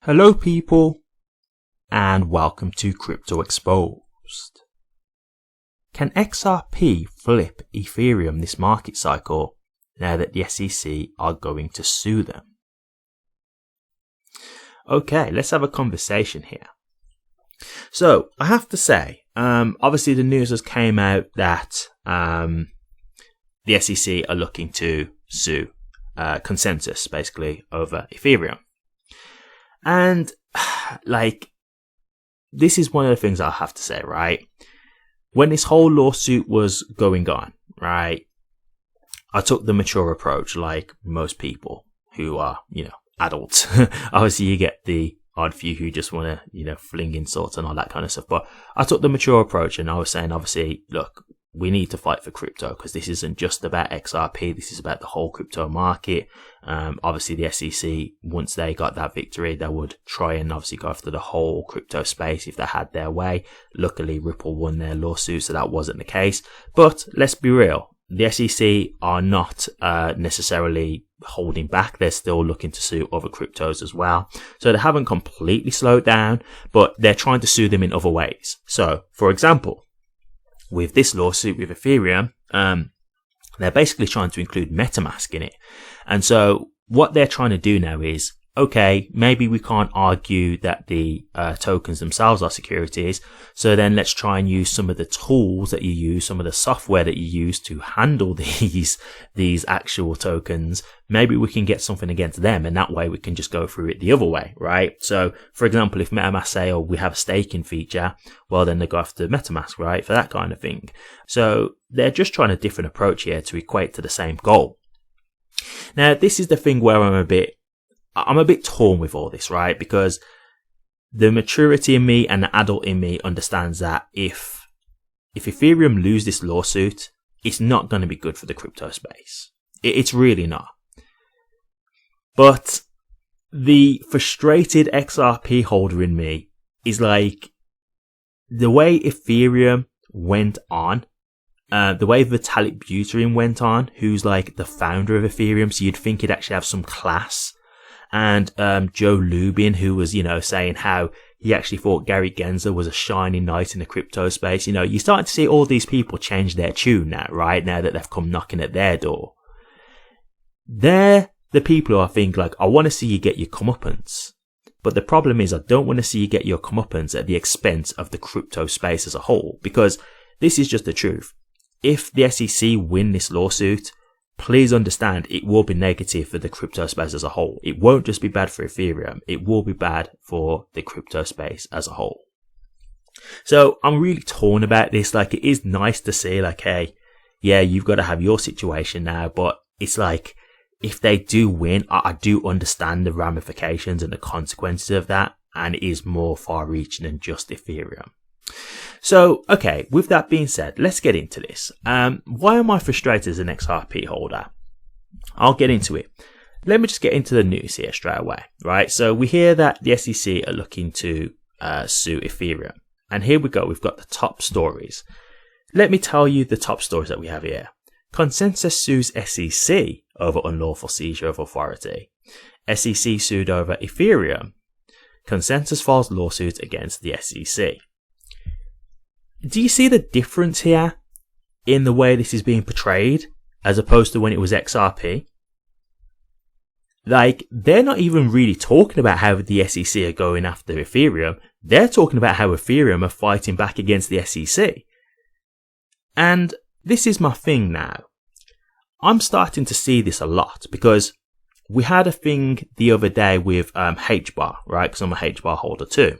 Hello people, and welcome to Crypto Exposed. Can XRP flip Ethereum this market cycle now that the SEC are going to sue them? Okay, let's have a conversation here. So, I have to say, obviously the news has came out that the SEC are looking to sue Consensus, basically, over Ethereum. And, this is one of the things I have to say, right? When this whole lawsuit was going on, right, I took the mature approach, like most people who are, adults. Obviously, you get the odd few who just want to, fling insults and all that kind of stuff. But I took the mature approach and I was saying, obviously, look, we need to fight for crypto because this isn't just about XRP. This is about the whole crypto market. Obviously, the SEC, once they got that victory, they would try and obviously go after the whole crypto space if they had their way. Luckily, Ripple won their lawsuit, so that wasn't the case. But let's be real. The SEC are not necessarily holding back. They're still looking to sue other cryptos as well. So they haven't completely slowed down, but they're trying to sue them in other ways. So, for example, with this lawsuit with Ethereum, they're basically trying to include MetaMask in it. And so what they're trying to do now is, okay, maybe we can't argue that the tokens themselves are securities. So then let's try and use some of the tools that you use, some of the software that you use to handle these actual tokens. Maybe we can get something against them, and that way we can just go through it the other way, right? So, for example, if MetaMask say, oh, we have a staking feature, well, then they go after MetaMask, right? For that kind of thing. So they're just trying a different approach here to equate to the same goal. Now, this is the thing where I'm a bit torn with all this, right? Because the maturity in me and the adult in me understands that if Ethereum lose this lawsuit, it's not going to be good for the crypto space. It's really not. But the frustrated XRP holder in me is like, the way Ethereum went on, the way Vitalik Buterin went on, who's like the founder of Ethereum, so you'd think he'd actually have some class. And Joe Lubin, who was, saying how he actually thought Gary Gensler was a shining knight in the crypto space. You're starting to see all these people change their tune now, right? Now that they've come knocking at their door. They're the people who I think, like, I want to see you get your comeuppance. But the problem is I don't want to see you get your comeuppance at the expense of the crypto space as a whole. Because this is just the truth. If the SEC win this lawsuit, please understand it will be negative for the crypto space as a whole. It won't just be bad for Ethereum. It will be bad for the crypto space as a whole. So I'm really torn about this. Like, it is nice to see, like, hey, yeah, you've got to have your situation now. But it's like, if they do win, I do understand the ramifications and the consequences of that. And it is more far reaching than just Ethereum. So, okay, with that being said, let's get into this. Why am I frustrated as an XRP holder? I'll get into it. Let me just get into the news here straight away, right? So we hear that the SEC are looking to sue Ethereum. And here we go. We've got the top stories. Let me tell you the top stories that we have here. Consensus sues SEC over unlawful seizure of authority. SEC sued over Ethereum. Consensus files lawsuit against the SEC. Do you see the difference here in the way this is being portrayed as opposed to when it was XRP? Like, they're not even really talking about how the SEC are going after Ethereum. They're talking about how Ethereum are fighting back against the SEC. And this is my thing now. I'm starting to see this a lot because we had a thing the other day with HBAR, right? Because I'm a HBAR holder too.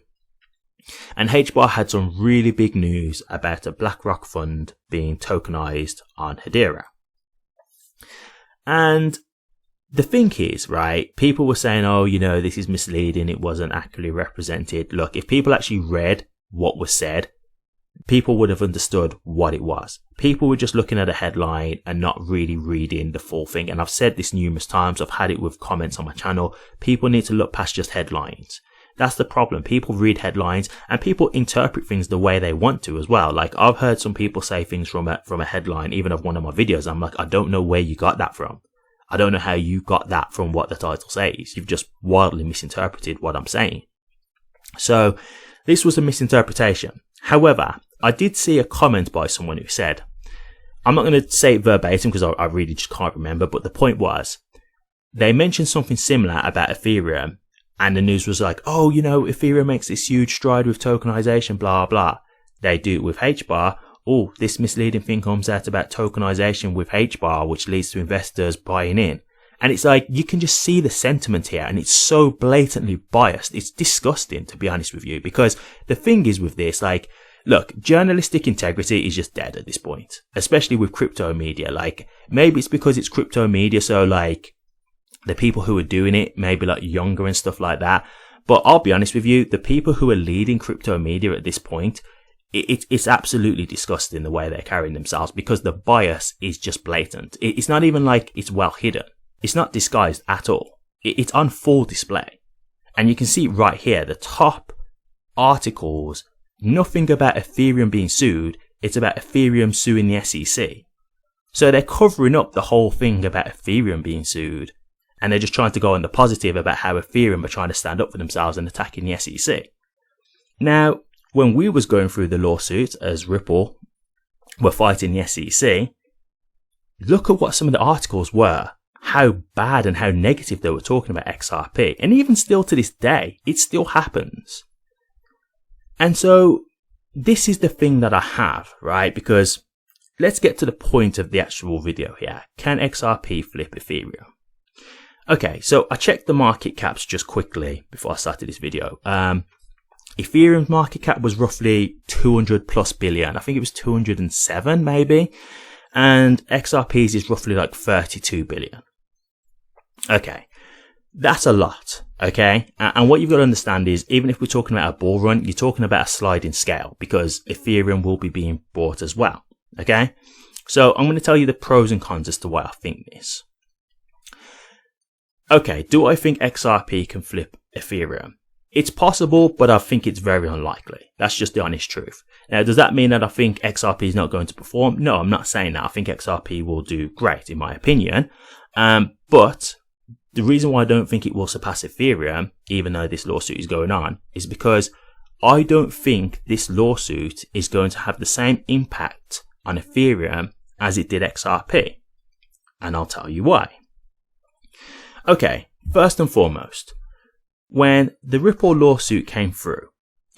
And HBAR had some really big news about a BlackRock fund being tokenized on Hedera. And the thing is, right, people were saying, oh, this is misleading. It wasn't accurately represented. Look, if people actually read what was said, people would have understood what it was. People were just looking at a headline and not really reading the full thing. And I've said this numerous times. I've had it with comments on my channel. People need to look past just headlines. That's the problem. People read headlines and people interpret things the way they want to as well. Like, I've heard some people say things from a headline, even of one of my videos. I'm like, I don't know where you got that from. I don't know how you got that from what the title says. You've just wildly misinterpreted what I'm saying. So this was a misinterpretation. However, I did see a comment by someone who said, I'm not going to say it verbatim because I really just can't remember, but the point was, they mentioned something similar about Ethereum, and the news was like, oh, you know, Ethereum makes this huge stride with tokenization, blah, blah. They do it with H-bar. Oh, this misleading thing comes out about tokenization with H-bar, which leads to investors buying in. And it's like, you can just see the sentiment here, and it's so blatantly biased. It's disgusting, to be honest with you, because the thing is with this, like, look, journalistic integrity is just dead at this point, especially with crypto media. Like, maybe it's because it's crypto media, so like, the people who are doing it may be like younger and stuff like that. But I'll be honest with you, the people who are leading crypto media at this point, it's absolutely disgusting the way they're carrying themselves, because the bias is just blatant. It's not even like it's well hidden. It's not disguised at all. It's on full display. And you can see right here, the top articles, nothing about Ethereum being sued. It's about Ethereum suing the SEC. So they're covering up the whole thing about Ethereum being sued. And they're just trying to go on the positive about how Ethereum are trying to stand up for themselves and attacking the SEC. Now, when we was going through the lawsuit as Ripple were fighting the SEC, look at what some of the articles were, how bad and how negative they were talking about XRP. And even still to this day, it still happens. And so this is the thing that I have, right? Because let's get to the point of the actual video here. Can XRP flip Ethereum? Okay, so I checked the market caps just quickly before I started this video. Ethereum's market cap was roughly 200 plus billion. I think it was 207 maybe. And XRP's is roughly like 32 billion. Okay, that's a lot. Okay, and what you've got to understand is, even if we're talking about a bull run, you're talking about a sliding scale, because Ethereum will be being bought as well. Okay, so I'm going to tell you the pros and cons as to why I think this. Okay, do I think XRP can flip Ethereum? It's possible, but I think it's very unlikely. That's just the honest truth. Now, does that mean that I think XRP is not going to perform? No, I'm not saying that. I think XRP will do great, in my opinion. But the reason why I don't think it will surpass Ethereum, even though this lawsuit is going on, is because I don't think this lawsuit is going to have the same impact on Ethereum as it did XRP. And I'll tell you why. Okay, first and foremost, when the Ripple lawsuit came through,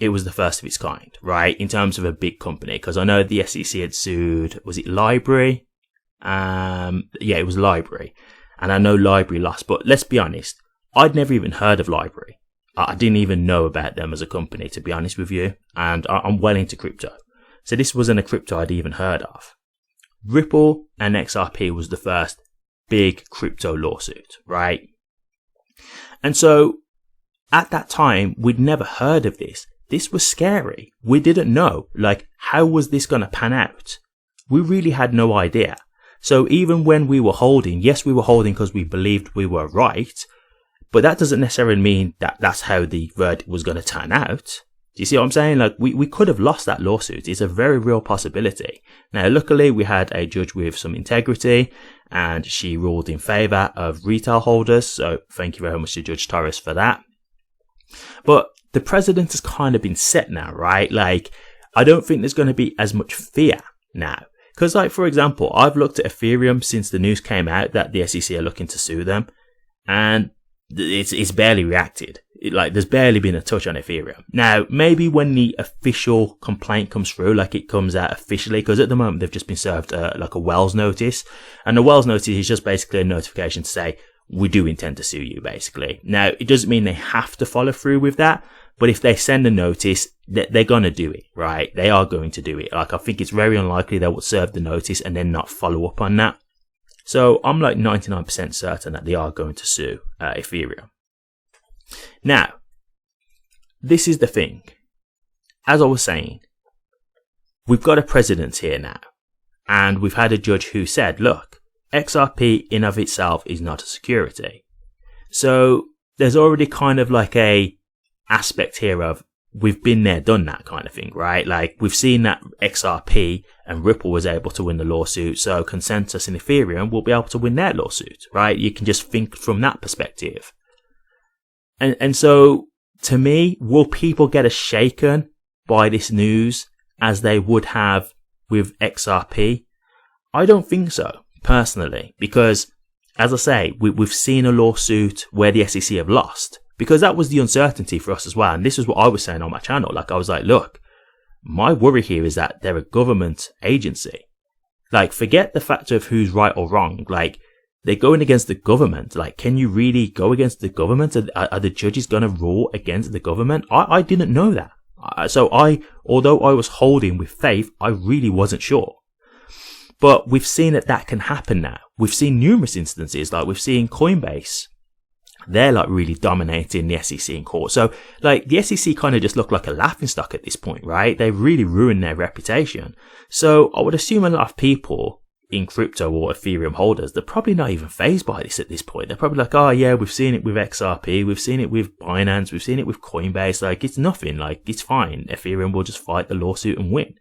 it was the first of its kind, right? In terms of a big company, because I know the SEC had sued, was it Library? Yeah, it was Library. And I know Library lost, but let's be honest, I'd never even heard of Library. I didn't even know about them as a company, to be honest with you. And I'm well into crypto. So this wasn't a crypto I'd even heard of. Ripple and XRP was the first big crypto lawsuit, right? And so at that time, we'd never heard of this. This was scary. We didn't know, like, how was this going to pan out? We really had no idea. So even when we were holding, yes, we were holding because we believed we were right, but that doesn't necessarily mean that that's how the verdict was going to turn out. Do you see what I'm saying? Like, we could have lost that lawsuit. It's a very real possibility. Now, luckily, we had a judge with some integrity, and she ruled in favor of retail holders. So thank you very much to Judge Torres for that. But the precedent has kind of been set now, right? Like, I don't think there's going to be as much fear now. Because, like, for example, I've looked at Ethereum since the news came out that the SEC are looking to sue them, and it's barely reacted. There's barely been a touch on Ethereum. Now, maybe when the official complaint comes through, like it comes out officially, because at the moment they've just been served like a Wells notice, and the Wells notice is just basically a notification to say, we do intend to sue you, basically. Now, it doesn't mean they have to follow through with that, but if they send a notice, they're going to do it, right? They are going to do it. Like, I think it's very unlikely they will serve the notice and then not follow up on that. So I'm like 99% certain that they are going to sue Ethereum. Now, this is the thing. As I was saying, we've got a precedent here now, and we've had a judge who said, look, XRP in of itself is not a security. So there's already kind of like a aspect here of, we've been there, done that kind of thing, right? Like, we've seen that XRP and Ripple was able to win the lawsuit, so Consensus and Ethereum will be able to win their lawsuit, right? You can just think from that perspective. And so, to me, will people get as shaken by this news as they would have with XRP? I don't think so, personally, because, as I say, we've seen a lawsuit where the SEC have lost, because that was the uncertainty for us as well. And this is what I was saying on my channel. Like, I was like, look, my worry here is that they're a government agency. Like, forget the factor of who's right or wrong. Like, they're going against the government. Like, can you really go against the government? Are the judges going to rule against the government? I didn't know that. Although I was holding with faith, I really wasn't sure. But we've seen that can happen now. We've seen numerous instances, like we've seen Coinbase. They're like really dominating the SEC in court. So like the SEC kind of just look like a laughingstock at this point, right? They've really ruined their reputation. So I would assume a lot of people in crypto or Ethereum holders, they're probably not even fazed by this at this point. They're probably like, oh yeah, we've seen it with XRP, we've seen it with Binance, we've seen it with Coinbase. Like, it's nothing, like, it's fine. Ethereum will just fight the lawsuit and win.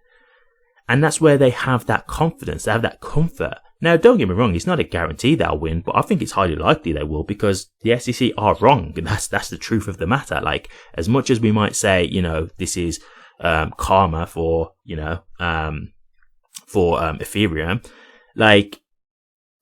And that's where they have that confidence, they have that comfort. Now, don't get me wrong, it's not a guarantee they'll win, but I think it's highly likely they will, because the SEC are wrong, and that's the truth of the matter. Like, as much as we might say, you know, this is karma for Ethereum, like,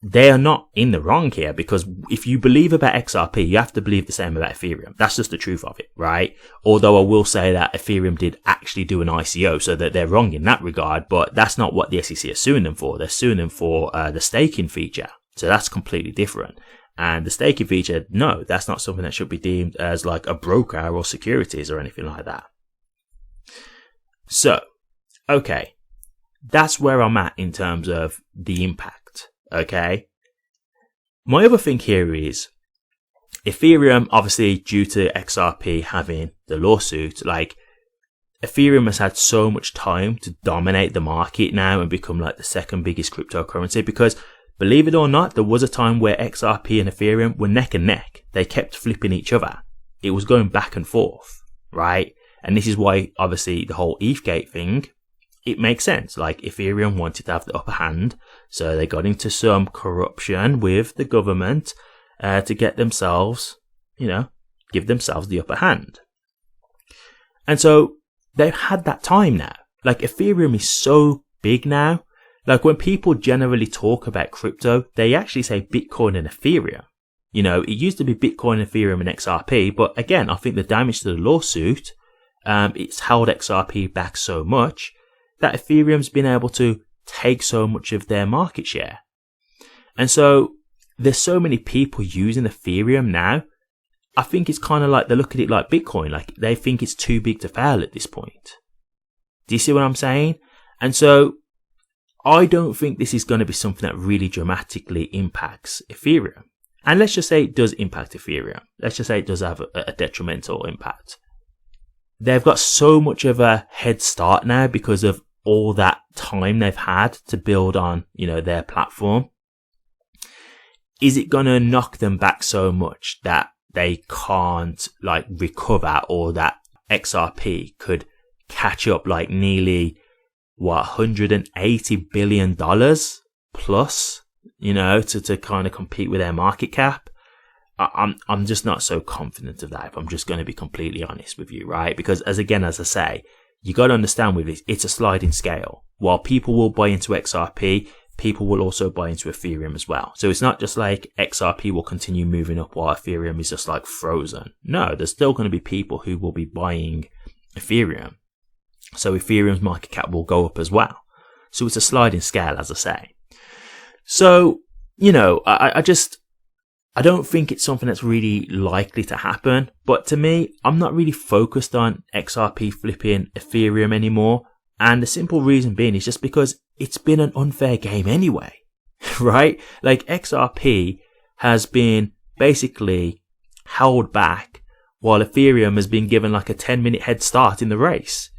they are not in the wrong here, because if you believe about XRP, you have to believe the same about Ethereum. That's just the truth of it, right? Although I will say that Ethereum did actually do an ICO, so that they're wrong in that regard, but that's not what the SEC are suing them for. They're suing them for the staking feature. So that's completely different. And the staking feature, no, that's not something that should be deemed as like a broker or securities or anything like that. So, okay. That's where I'm at in terms of the impact, okay? My other thing here is Ethereum, obviously due to XRP having the lawsuit, like Ethereum has had so much time to dominate the market now and become like the second biggest cryptocurrency, because believe it or not, there was a time where XRP and Ethereum were neck and neck. They kept flipping each other. It was going back and forth, right? And this is why obviously the whole ETHgate thing, it makes sense. Like, Ethereum wanted to have the upper hand, so they got into some corruption with the government to get themselves, give themselves the upper hand. And so they've had that time now. Like, Ethereum is so big now. Like, when people generally talk about crypto, they actually say Bitcoin and Ethereum. It used to be Bitcoin, Ethereum, and XRP, but again, I think the damage to the lawsuit, it's held XRP back so much that Ethereum's been able to take so much of their market share. And so there's so many people using Ethereum now. I think it's kind of like they look at it like Bitcoin, like they think it's too big to fail at this point. Do you see what I'm saying? And so I don't think this is going to be something that really dramatically impacts Ethereum. And let's just say it does impact Ethereum. Let's just say it does have a detrimental impact. They've got so much of a head start now because of all that time they've had to build on, their platform. Is it going to knock them back so much that they can't recover, or that XRP could catch up like nearly $180 billion plus, to kind of compete with their market cap? I'm just not so confident of that, if I'm just going to be completely honest with you, right? Because as I say, you got to understand with this, it's a sliding scale. While people will buy into XRP, people will also buy into Ethereum as well. So it's not just like XRP will continue moving up while Ethereum is just like frozen. No, there's still going to be people who will be buying Ethereum. So Ethereum's market cap will go up as well. So it's a sliding scale, as I say. So, I don't think it's something that's really likely to happen, but to me, I'm not really focused on XRP flipping Ethereum anymore. And the simple reason being is just because it's been an unfair game anyway, right? Like, XRP has been basically held back while Ethereum has been given like a 10-minute head start in the race.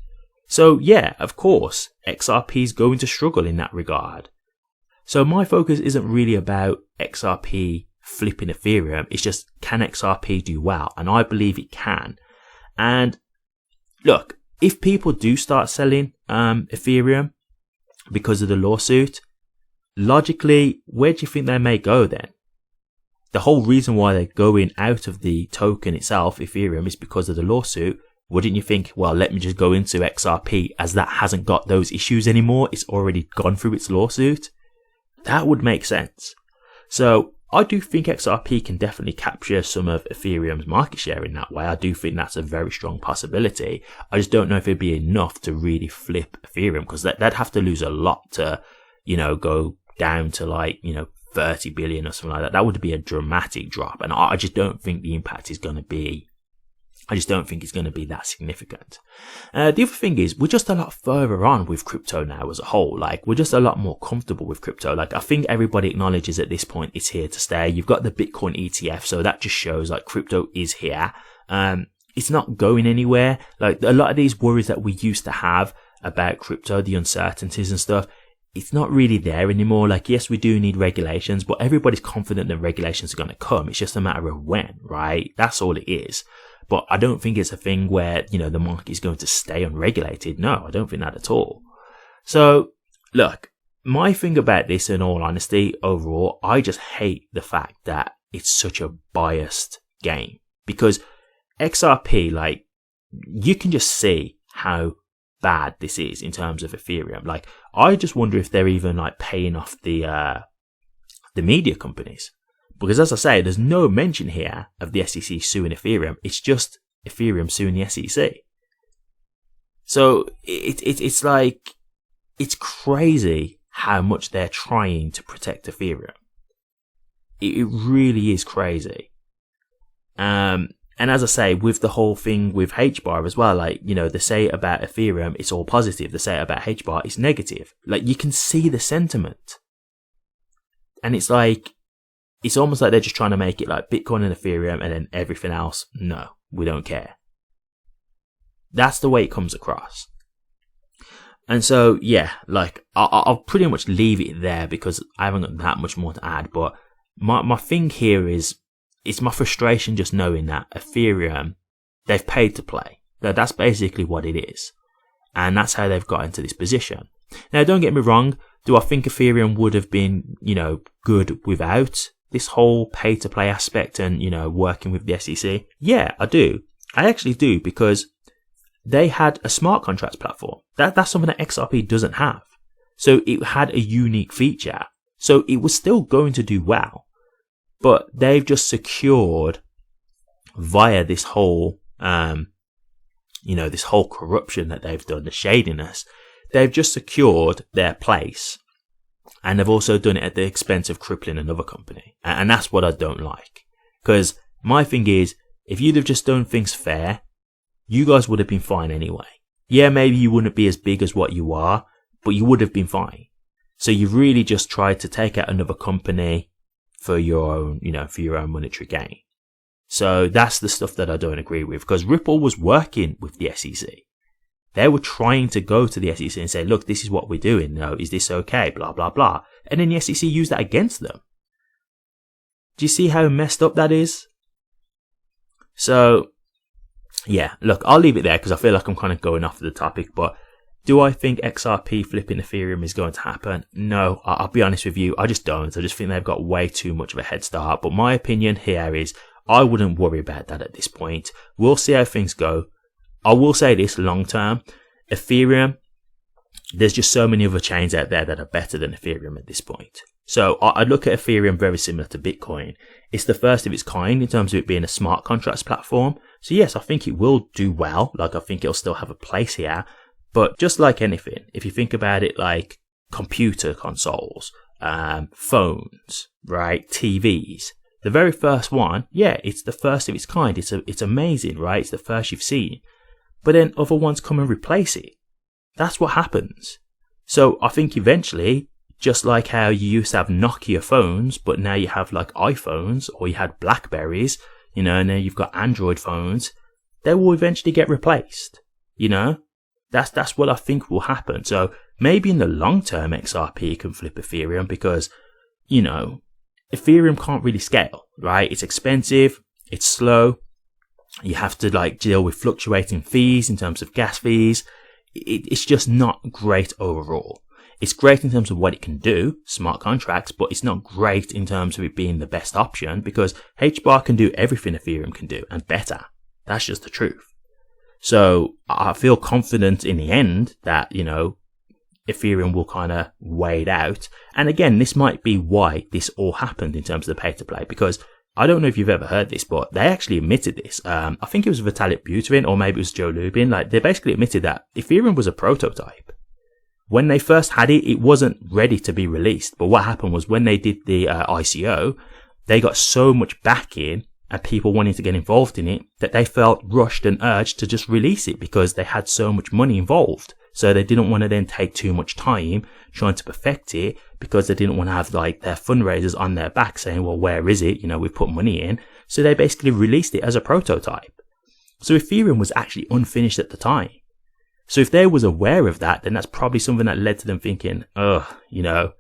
So yeah, of course, XRP is going to struggle in that regard. So my focus isn't really about XRP flipping Ethereum. It's just, can XRP do well? And I believe it can. And look, if people do start selling Ethereum because of the lawsuit, logically, where do you think they may go then? The whole reason why they're going out of the token itself, Ethereum, is because of the lawsuit. Wouldn't you think, well, let me just go into XRP as that hasn't got those issues anymore. It's already gone through its lawsuit. That would make sense. So I do think XRP can definitely capture some of Ethereum's market share in that way. I do think that's a very strong possibility. I just don't know if it'd be enough to really flip Ethereum, because they'd have to lose a lot to, go down to 30 billion or something like that. That would be a dramatic drop. And I just don't think the impact is going to be it's going to be that significant. The other thing is, we're just a lot further on with crypto now as a whole. We're just a lot more comfortable with crypto. I think everybody acknowledges at this point it's here to stay. You've got the Bitcoin ETF, so that just shows crypto is here. It's not going anywhere. A lot of these worries that we used to have about crypto, the uncertainties and stuff, it's not really there anymore. Yes, we do need regulations, but everybody's confident that regulations are going to come. It's just a matter of when, right? That's all it is. But I don't think it's a thing where, the market is going to stay unregulated. No, I don't think that at all. So, look, my thing about this, in all honesty, overall, I just hate the fact that it's such a biased game. Because XRP, you can just see how bad this is in terms of Ethereum. I just wonder if they're even, paying off the media companies. Because as I say, there's no mention here of the SEC suing Ethereum. It's just Ethereum suing the SEC. So it's crazy how much they're trying to protect Ethereum. It really is crazy. And as I say, with the whole thing with HBAR as well, they say about Ethereum, it's all positive. They say about HBAR, it's negative. You can see the sentiment. And it's almost like they're just trying to make it like Bitcoin and Ethereum and then everything else. No, we don't care. That's the way it comes across. And so, yeah, I'll pretty much leave it there because I haven't got that much more to add. But my thing here is, it's my frustration just knowing that Ethereum, they've paid to play. That's basically what it is. And that's how they've got into this position. Now, don't get me wrong. Do I think Ethereum would have been, good without this whole pay-to-play aspect and, working with the SEC? Yeah, I do. I actually do, because they had a smart contracts platform. That's something that XRP doesn't have. So it had a unique feature. So it was still going to do well. But they've just secured via this whole, this whole corruption that they've done, the shadiness. They've just secured their place. And they've also done it at the expense of crippling another company. And that's what I don't like. Because my thing is, if you'd have just done things fair, you guys would have been fine anyway. Yeah, maybe you wouldn't be as big as what you are, but you would have been fine. So you've really just tried to take out another company for your own, for your own monetary gain. So that's the stuff that I don't agree with, because Ripple was working with the SEC. They were trying to go to the SEC and say, look, this is what we're doing. No, is this okay? Blah, blah, blah. And then the SEC used that against them. Do you see how messed up that is? So, yeah, look, I'll leave it there because I feel like I'm kind of going off the topic. But do I think XRP flipping Ethereum is going to happen? No, I'll be honest with you. I just don't. I just think they've got way too much of a head start. But my opinion here is I wouldn't worry about that at this point. We'll see how things go. I will say this long term, Ethereum, there's just so many other chains out there that are better than Ethereum at this point. So I look at Ethereum very similar to Bitcoin. It's the first of its kind in terms of it being a smart contracts platform. So yes, I think it will do well. I think it'll still have a place here. But just like anything, if you think about it like computer consoles, phones, right, TVs, the very first one, yeah, it's the first of its kind. It's amazing, right? It's the first you've seen. But then other ones come and replace it. That's what happens. So I think eventually, just like how you used to have Nokia phones, but now you have like iPhones, or you had Blackberries, and now you've got Android phones, they will eventually get replaced. That's what I think will happen. So maybe in the long term, XRP can flip Ethereum because, Ethereum can't really scale, right? It's expensive, it's slow. You have to like deal with fluctuating fees in terms of gas fees. It's just not great overall. It's great in terms of what it can do, smart contracts, but it's not great in terms of it being the best option because HBAR can do everything Ethereum can do and better. That's just the truth. So I feel confident in the end that, you know, Ethereum will kind of wade out. And again, this might be why this all happened in terms of the pay to play, because I don't know if you've ever heard this, but they actually admitted this. I think it was Vitalik Buterin or maybe it was Joe Lubin. Like, they basically admitted that Ethereum was a prototype. When they first had it, it wasn't ready to be released. But what happened was when they did the ICO, they got so much backing and people wanting to get involved in it that they felt rushed and urged to just release it because they had so much money involved. So they didn't want to then take too much time trying to perfect it because they didn't want to have like their fundraisers on their back saying, well, where is it? You know, we've put money in. So they basically released it as a prototype. So Ethereum was actually unfinished at the time. So if they was aware of that, then that's probably something that led to them thinking, you know,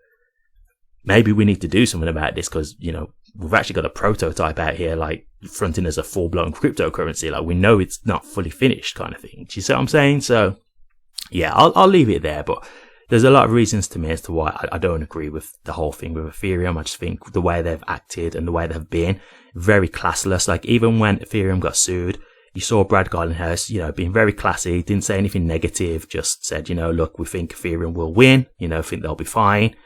maybe we need to do something about this because, you know, we've actually got a prototype out here, like fronting as a full-blown cryptocurrency. Like, we know it's not fully finished kind of thing. Do you see what I'm saying? So yeah, I'll leave it there, but there's a lot of reasons to me as to why I don't agree with the whole thing with Ethereum. I just think the way they've acted and the way they've been very classless. Like, even when Ethereum got sued, you saw Brad Garlinghouse, you know, being very classy, didn't say anything negative, just said, you know, look, we think Ethereum will win, you know, think they'll be fine.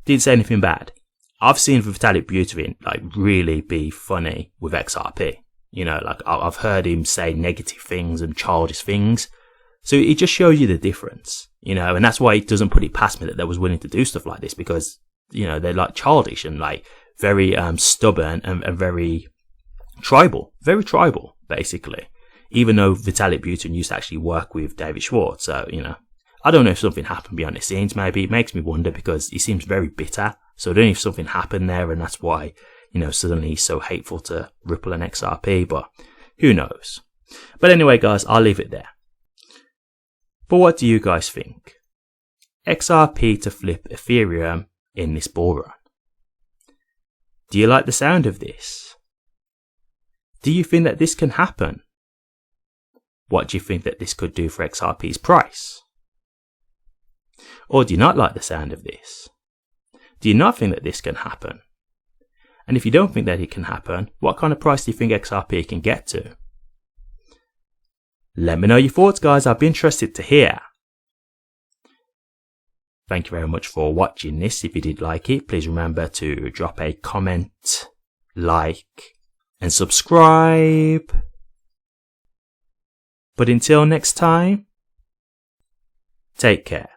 Didn't say anything bad. I've seen Vitalik Buterin like really be funny with XRP. You know, like I've heard him say negative things and childish things. So it just shows you the difference, you know, and that's why it doesn't put it past me that they was willing to do stuff like this because, you know, they're like childish and like very stubborn and very tribal, basically. Even though Vitalik Buterin used to actually work with David Schwartz. So, you know, I don't know if something happened behind the scenes, maybe. It makes me wonder because he seems very bitter. So I don't know if something happened there and that's why, you know, suddenly he's so hateful to Ripple and XRP, but who knows. But anyway, guys, I'll leave it there. But what do you guys think? XRP to flip Ethereum in this bull run. Do you like the sound of this? Do you think that this can happen? What do you think that this could do for XRP's price? Or do you not like the sound of this? Do you not think that this can happen? And if you don't think that it can happen, what kind of price do you think XRP can get to? Let me know your thoughts, guys. I'd be interested to hear. Thank you very much for watching this. If you did like it, please remember to drop a comment, like, and subscribe. But until next time, take care.